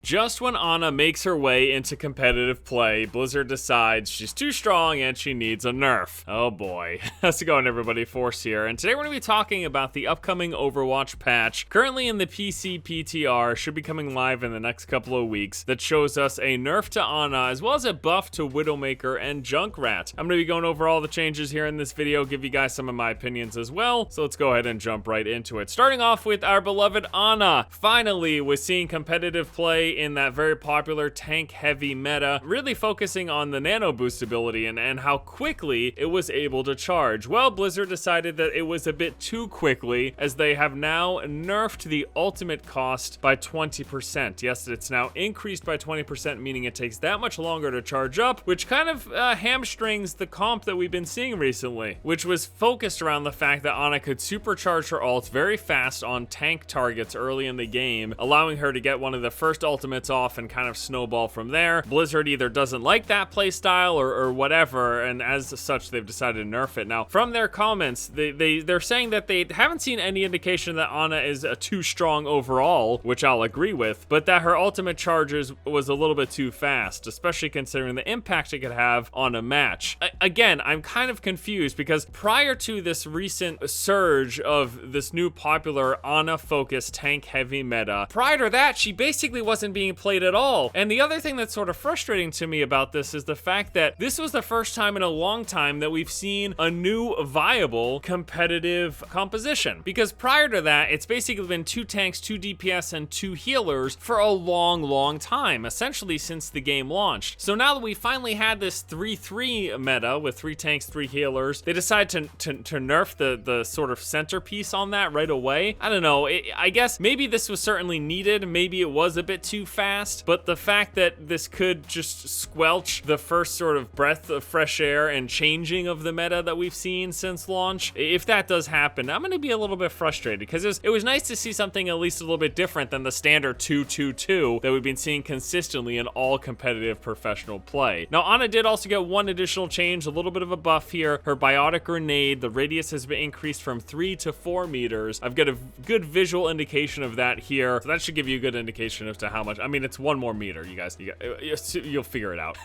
Just when Ana makes her way into competitive play, Blizzard decides she's too strong and she needs a nerf. Oh boy. How's it going, everybody? Force here, and today we're going to be talking about the upcoming Overwatch patch, currently in the PC PTR, should be coming live in the next couple of weeks, that shows us a nerf to Ana, as well as a buff to Widowmaker and Junkrat. I'm going to be going over all the changes here in this video, give you guys some of my opinions as well, so let's go ahead and jump right into it. Starting off with our beloved Ana. Finally, we're seeing competitive play in that very popular tank-heavy meta, really focusing on the Nano Boost ability and how quickly it was able to charge. Well, Blizzard decided that it was a bit too quickly, as they have now nerfed the ultimate cost by 20%. Yes, it's now increased by 20%, meaning it takes that much longer to charge up, which kind of hamstrings the comp that we've been seeing recently, which was focused around the fact that Ana could supercharge her ult very fast on tank targets early in the game, allowing her to get one of the first ultimates off and kind of snowball from there. Blizzard either doesn't like that playstyle or whatever, and as such they've decided to nerf it. Now, from their comments, they're saying that they haven't seen any indication that Ana is too strong overall, which I'll agree with, but that her ultimate charges was a little bit too fast, especially considering the impact it could have on a match. Again, I'm kind of confused because prior to this recent surge of this new popular Ana-focused tank-heavy meta, prior to that, she basically wasn't being played at all. And the other thing that's sort of frustrating to me about this is the fact that this was the first time in a long time that we've seen a new viable competitive composition. Because prior to that, it's basically been 2 tanks, 2 DPS, and 2 healers for a long time, essentially since the game launched. So now that we finally had this 3-3 meta with 3 tanks, 3 healers, they decided to nerf the sort of centerpiece on that right away. I don't know, I guess maybe this was certainly needed, maybe it was a bit too fast, but the fact that this could just squelch the first sort of breath of fresh air and changing of the meta that we've seen since launch, if that does happen, I'm going to be a little bit frustrated because it was nice to see something at least a little bit different than the standard 2-2-2 that we've been seeing consistently in all competitive professional play. Now, Ana did also get one additional change, a little bit of a buff here. Her Biotic Grenade, the radius has been increased from 3 to 4 meters. I've got a good visual indication of that here, so that should give you a good indication as to how much. I mean, it's 1 more meter, you guys. You'll figure it out.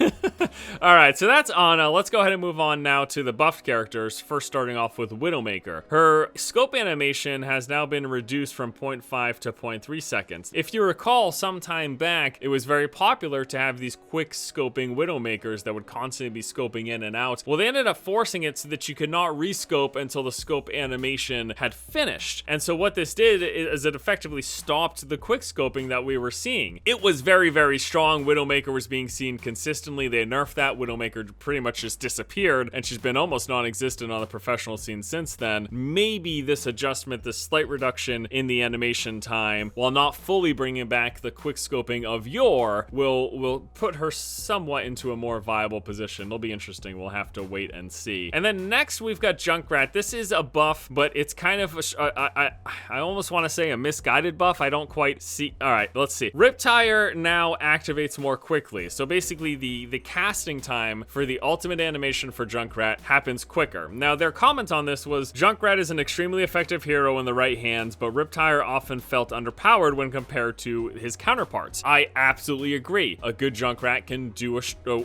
All right, so that's Ana. Let's go ahead and move on now to the buffed characters, first starting off with Widowmaker. Her scope animation has now been reduced from 0.5 to 0.3 seconds. If you recall, some time back, it was very popular to have these quick scoping Widowmakers that would constantly be scoping in and out. Well, they ended up forcing it so that you could not rescope until the scope animation had finished. And so what this did is it effectively stopped the quick scoping that we were seeing. It was very strong. Widowmaker was being seen consistently. They nerfed that. Widowmaker pretty much just disappeared, and she's been almost non-existent on the professional scene since then. Maybe this adjustment, this slight reduction in the animation time, while not fully bringing back the quick scoping of yore, will put her somewhat into a more viable position. It'll be interesting. We'll have to wait and see. And then next we've got Junkrat. This is a buff, but it's kind of I almost want to say a misguided buff. I don't quite see. All right, let's see. Riptire now activates more quickly. So basically the casting time for the ultimate animation for Junkrat happens quicker. Now, their comment on this was, Junkrat is an extremely effective hero in the right hands, but Riptire often felt underpowered when compared to his counterparts. I absolutely agree. A good Junkrat can do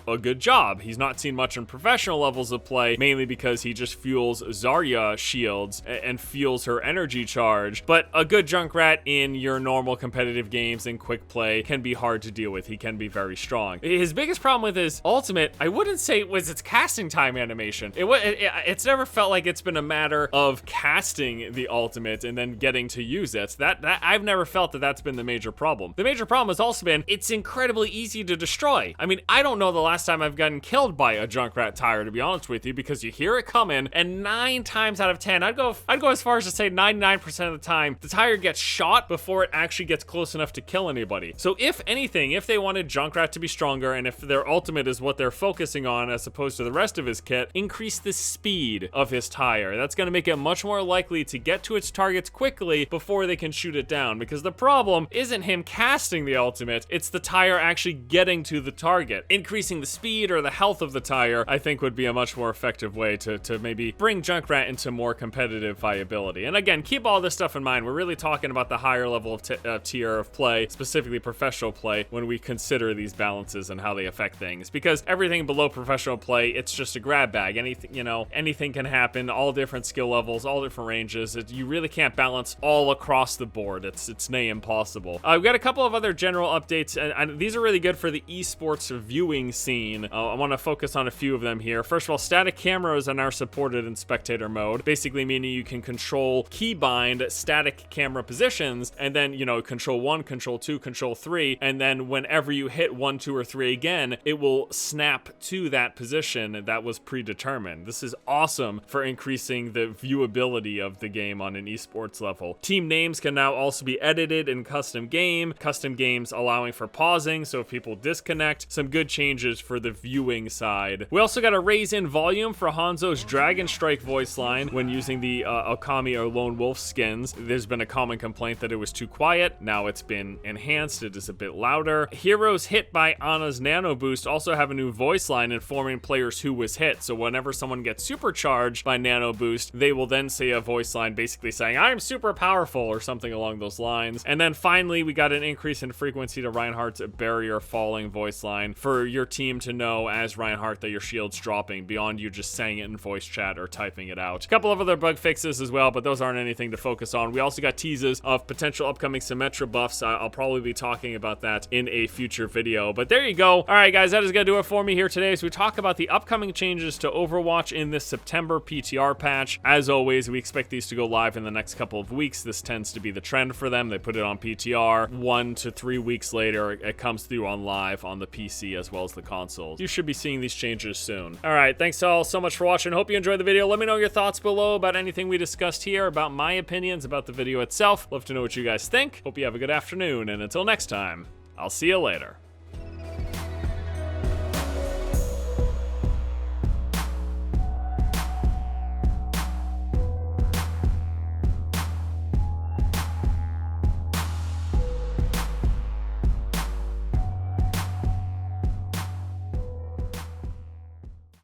a good job. He's not seen much in professional levels of play, mainly because he just fuels Zarya shields and fuels her energy charge. But a good Junkrat in your normal competitive games and quick play can be hard to deal with. He can be very strong. His biggest problem with his ultimate, I wouldn't say it was its casting time animation. It's never felt like it's been a matter of casting the ultimate and then getting to use it. That I've never felt that that's been the major problem. The major problem has also been it's incredibly easy to destroy. I mean, I don't know the last time I've gotten killed by a Junkrat tire, to be honest with you, because you hear it coming, and 9 times out of 10, I'd go as far as to say 99% of the time, the tire gets shot before it actually gets close enough to kill anybody. So if anything, if they wanted Junkrat to be stronger, and if their ultimate is what they're focusing on as opposed to the rest of his kit, increase the speed of his tire. That's going to make it much more likely to get to its targets quickly before they can shoot it down, because the problem isn't him casting the ultimate, it's the tire actually getting to the target. Increasing the speed or the health of the tire, I think, would be a much more effective way to maybe bring Junkrat into more competitive viability. And again, keep all this stuff in mind. We're really talking about the higher level of tier of play, specifically professional play when we consider these balances and how they affect things, because everything below professional play, it's just a grab bag. Anything, you know, anything can happen, all different skill levels, all different ranges. You really can't balance all across the board. It's near impossible. We've got a couple of other general updates, and these are really good for the esports viewing scene. I want to focus on a few of them here. First of all, static cameras are now supported in spectator mode, basically meaning you can control keybind static camera positions, and then, you know, control 1, control 2, control 3, and then whenever you hit 1, 2, or 3 again, it will snap to that position that was predetermined. This is awesome for increasing the viewability of the game on an esports level. Team names can now also be edited in custom games allowing for pausing, so if people disconnect, some good changes for the viewing side. We also got a raise in volume for Hanzo's Dragon Strike voice line when using the Okami or Lone Wolf skins. There's been a common complaint that it was too quiet. Now it's been enhanced. It is a bit louder. Heroes hit by Ana's Nano Boost also have a new voice line informing players who was hit. So whenever someone gets supercharged by Nano Boost, they will then say a voice line basically saying, "I'm super powerful," or something along those lines. And then finally, we got an increase in frequency to Reinhardt's barrier falling voice line for your team to know as Reinhardt that your shield's dropping beyond you just saying it in voice chat or typing it out. A couple of other bug fixes as well, but those aren't anything to focus on. We also got teases of potential upcoming Symmetra buffs. I'll probably be talking about that in a future video, but there you go. All right, guys, that is gonna do it for me here today as we talk about the upcoming changes to Overwatch in this September PTR patch. As always, we expect these to go live in the next couple of weeks. This tends to be the trend for them. They put it on PTR. 1 to 3 weeks later, it comes through on live on the PC as well as the consoles. You should be seeing these changes soon. All right, thanks all so much for watching. Hope you enjoyed the video. Let me know your thoughts below about anything we discussed here, about my opinions about the video itself. Love to know what you guys think. Hope you have a good afternoon, and until next time, I'll see you later.